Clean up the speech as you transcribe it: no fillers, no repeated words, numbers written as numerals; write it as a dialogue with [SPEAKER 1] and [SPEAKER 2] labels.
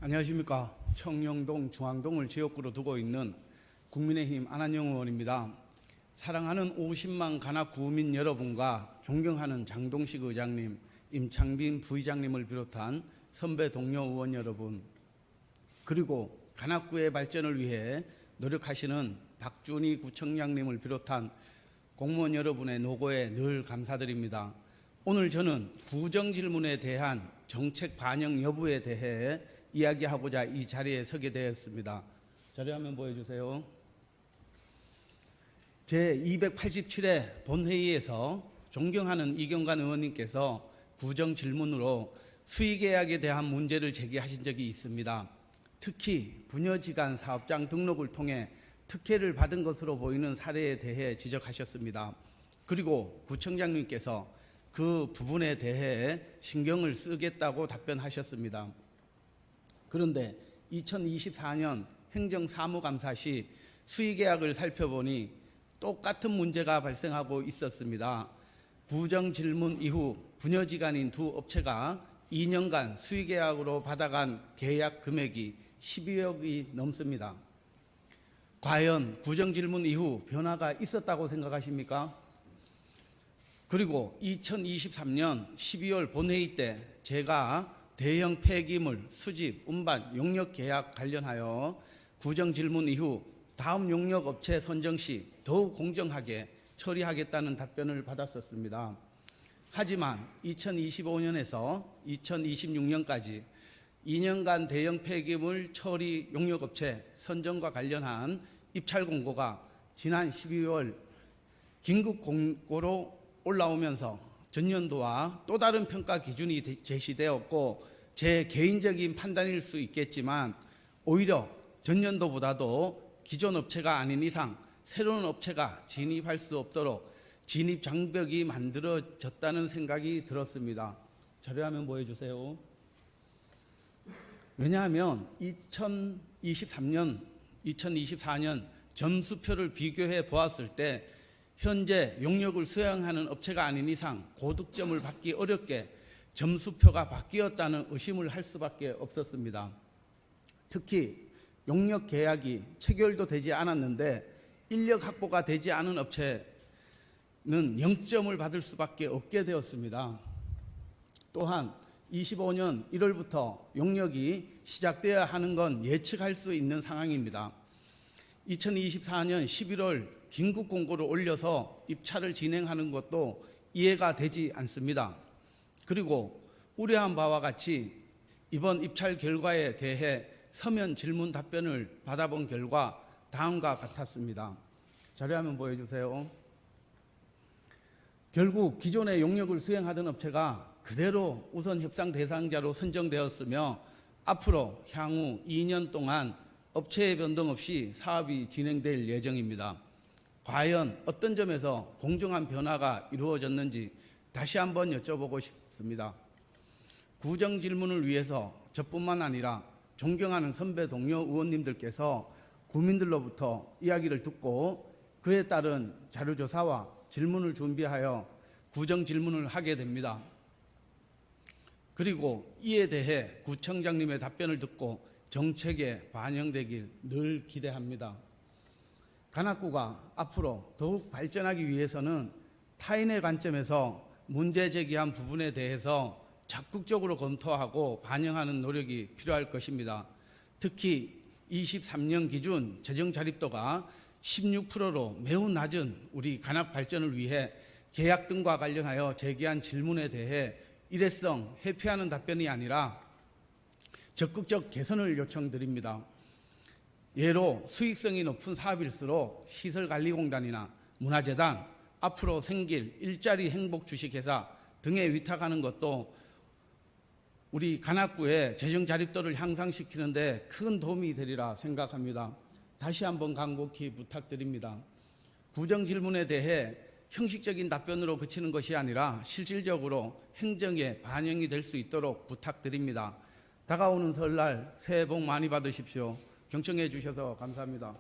[SPEAKER 1] 안녕하십니까. 청령동 중앙동을 지역구로 두고 있는 국민의힘 안한영 의원입니다. 사랑하는 50만 관악구민 여러분과 존경하는 장동식 의장님, 임창빈 부의장님을 비롯한 선배 동료 의원 여러분, 그리고 관악구의 발전을 위해 노력하시는 박준희 구청장님을 비롯한 공무원 여러분의 노고에 늘 감사드립니다. 오늘 저는 구정질문에 대한 정책 반영 여부에 대해 이야기하고자 이 자리에 서게 되었습니다. 자료 화면 보여주세요. 제287회 본회의에서 존경하는 이경관 의원님께서 구정질문으로 수의계약에 대한 문제를 제기하신 적이 있습니다. 특히 부녀지간 사업장 등록을 통해 특혜를 받은 것으로 보이는 사례에 대해 지적하셨습니다. 그리고 구청장님께서 그 부분에 대해 신경을 쓰겠다고 답변하셨습니다. 그런데 2024년 행정사무감사 시 수의계약을 살펴보니 똑같은 문제가 발생하고 있었습니다. 구정질문 이후 부녀지간인 두 업체가 2년간 수의계약으로 받아간 계약 금액이 12억이 넘습니다. 과연 구정질문 이후 변화가 있었다고 생각하십니까? 그리고 2023년 12월 본회의 때 제가 대형 폐기물 수집, 운반, 용역 계약 관련하여 구정질문 이후 다음 용역 업체 선정 시 더욱 공정하게 처리하겠다는 답변을 받았었습니다. 하지만 2025년에서 2026년까지 2년간 대형 폐기물 처리 용역 업체 선정과 관련한 입찰 공고가 지난 12월 긴급 공고로 올라오면서 전년도와 또 다른 평가 기준이 제시되었고, 제 개인적인 판단일 수 있겠지만 오히려 전년도보다도 기존 업체가 아닌 이상 새로운 업체가 진입할 수 없도록 진입 장벽이 만들어졌다는 생각이 들었습니다. 자료화면 보여주세요. 왜냐하면 2023년, 2024년 점수표를 비교해 보았을 때 현재 용역을 수행하는 업체가 아닌 이상 고득점을 받기 어렵게 점수표가 바뀌었다는 의심을 할 수밖에 없었습니다. 특히 용역 계약이 체결도 되지 않았는데 인력 확보가 되지 않은 업체는 0점을 받을 수밖에 없게 되었습니다. 또한 25년 1월부터 용역이 시작되어야 하는 건 예측할 수 있는 상황입니다. 2024년 11월 긴급 공고를 올려서 입찰을 진행하는 것도 이해가 되지 않습니다. 그리고 우려한 바와 같이 이번 입찰 결과에 대해 서면 질문 답변을 받아본 결과 다음과 같았습니다. 자료화면 보여주세요. 결국 기존의 용역을 수행하던 업체가 그대로 우선 협상 대상자로 선정되었으며 앞으로 향후 2년 동안 업체의 변동 없이 사업이 진행될 예정입니다. 과연 어떤 점에서 공정한 변화가 이루어졌는지 다시 한번 여쭤보고 싶습니다. 구정질문을 위해서 저뿐만 아니라 존경하는 선배 동료 의원님들께서 구민들로부터 이야기를 듣고 그에 따른 자료조사와 질문을 준비하여 구정질문을 하게 됩니다. 그리고 이에 대해 구청장님의 답변을 듣고 정책에 반영되길 늘 기대합니다. 관악구가 앞으로 더욱 발전하기 위해서는 타인의 관점에서 문제 제기한 부분에 대해서 적극적으로 검토하고 반영하는 노력이 필요할 것입니다. 특히 23년 기준 재정 자립도가 16%로 매우 낮은 우리 관악 발전을 위해 계약 등과 관련하여 제기한 질문에 대해 일회성 회피하는 답변이 아니라 적극적 개선을 요청드립니다. 예로 수익성이 높은 사업일수록 시설관리공단이나 문화재단, 앞으로 생길 일자리 행복주식회사 등에 위탁하는 것도 우리 관악구의 재정 자립도를 향상시키는 데 큰 도움이 되리라 생각합니다. 다시 한번 간곡히 부탁드립니다. 구정질문에 대해 형식적인 답변으로 그치는 것이 아니라 실질적으로 행정에 반영이 될 수 있도록 부탁드립니다. 다가오는 설날 새해 복 많이 받으십시오. 경청해 주셔서 감사합니다.